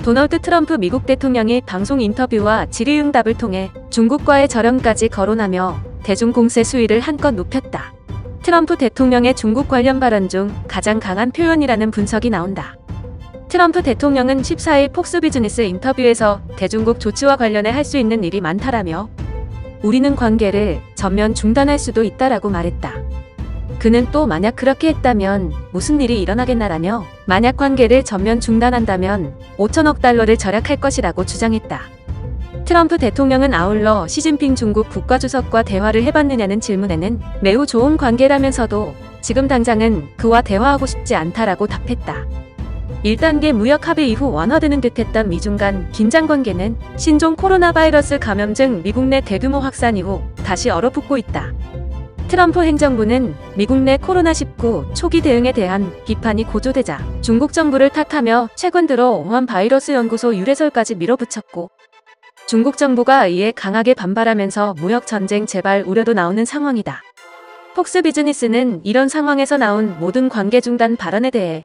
도널드 트럼프 미국 대통령이 방송 인터뷰와 질의응답을 통해 중국과의 절연까지 거론하며 대중공세 수위를 한껏 높였다. 트럼프 대통령의 중국 관련 발언 중 가장 강한 표현이라는 분석이 나온다. 트럼프 대통령은 14일 폭스비즈니스 인터뷰에서 대중국 조치와 관련해 할 수 있는 일이 많다라며 우리는 관계를 전면 중단할 수도 있다라고 말했다. 그는 또 만약 그렇게 했다면 무슨 일이 일어나겠나라며 만약 관계를 전면 중단한다면 5천억 달러를 절약할 것이라고 주장했다. 트럼프 대통령은 아울러 시진핑 중국 국가주석과 대화를 해봤느냐는 질문에는 매우 좋은 관계라면서도 지금 당장은 그와 대화하고 싶지 않다라고 답했다. 1단계 무역 합의 이후 완화되는 듯했던 미중 간 긴장 관계는 신종 코로나 바이러스 감염증 미국 내 대규모 확산 이후 다시 얼어붙고 있다. 트럼프 행정부는 미국 내 코로나19 초기 대응에 대한 비판이 고조되자 중국 정부를 탓하며 최근 들어 우한 바이러스 연구소 유래설까지 밀어붙였고 중국 정부가 이에 강하게 반발하면서 무역 전쟁 재발 우려도 나오는 상황이다. 폭스 비즈니스는 이런 상황에서 나온 모든 관계 중단 발언에 대해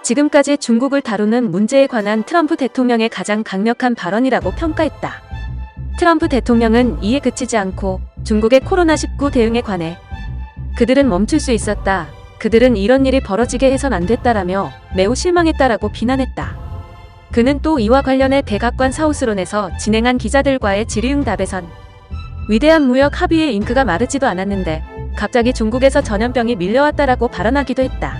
지금까지 중국을 다루는 문제에 관한 트럼프 대통령의 가장 강력한 발언이라고 평가했다. 트럼프 대통령은 이에 그치지 않고 중국의 코로나19 대응에 관해 그들은 멈출 수 있었다. 그들은 이런 일이 벌어지게 해선 안 됐다라며 매우 실망했다라고 비난했다. 그는 또 이와 관련해 백악관 사우스론에서 진행한 기자들과의 질의응답에선 위대한 무역 합의의 잉크가 마르지도 않았는데 갑자기 중국에서 전염병이 밀려왔다라고 발언하기도 했다.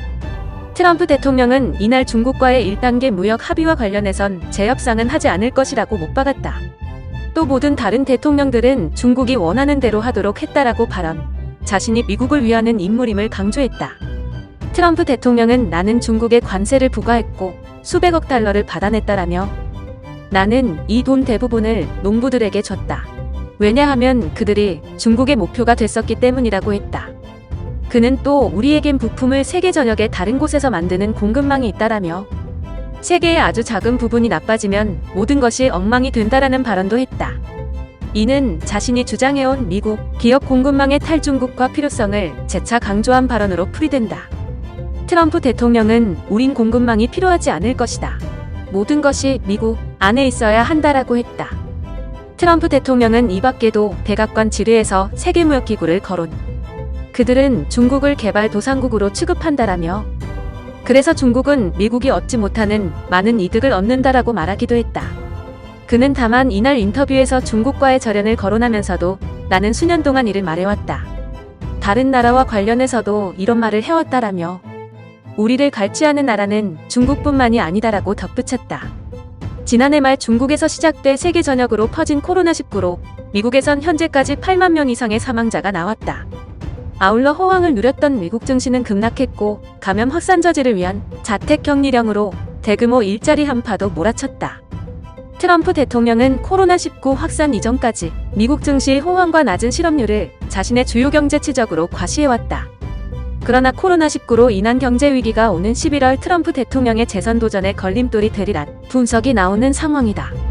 트럼프 대통령은 이날 중국과의 1단계 무역 합의와 관련해선 재협상은 하지 않을 것이라고 못 박았다. 또 모든 다른 대통령들은 중국이 원하는 대로 하도록 했다라고 발언. 자신이 미국을 위하는 인물임을 강조했다. 트럼프 대통령은 나는 중국에 관세를 부과했고 수백억 달러를 받아냈다라며 나는 이 돈 대부분을 농부들에게 줬다. 왜냐하면 그들이 중국의 목표가 됐었기 때문이라고 했다. 그는 또 우리에겐 부품을 세계 전역의 다른 곳에서 만드는 공급망이 있다라며 세계의 아주 작은 부분이 나빠지면 모든 것이 엉망이 된다라는 발언도 했다. 이는 자신이 주장해온 미국 기업 공급망의 탈중국화 필요성을 재차 강조한 발언으로 풀이된다. 트럼프 대통령은 우린 공급망이 필요하지 않을 것이다. 모든 것이 미국 안에 있어야 한다라고 했다. 트럼프 대통령은 이 밖에도 백악관 질의에서 세계무역기구를 거론. 그들은 중국을 개발도상국으로 취급한다라며 그래서 중국은 미국이 얻지 못하는 많은 이득을 얻는다라고 말하기도 했다. 그는 다만 이날 인터뷰에서 중국과의 절연을 거론하면서도 나는 수년 동안 이를 말해왔다. 다른 나라와 관련해서도 이런 말을 해왔다라며 우리를 갈취하는 나라는 중국뿐만이 아니다라고 덧붙였다. 지난해 말 중국에서 시작돼 세계 전역으로 퍼진 코로나19로 미국에선 현재까지 8만 명 이상의 사망자가 나왔다. 아울러 호황을 누렸던 미국 증시는 급락했고 감염 확산 저지를 위한 자택격리령으로 대규모 일자리 한파도 몰아쳤다. 트럼프 대통령은 코로나19 확산 이전까지 미국 증시 호황과 낮은 실업률을 자신의 주요 경제 치적으로 과시해왔다. 그러나 코로나19로 인한 경제 위기가 오는 11월 트럼프 대통령의 재선 도전에 걸림돌이 되리란 분석이 나오는 상황이다.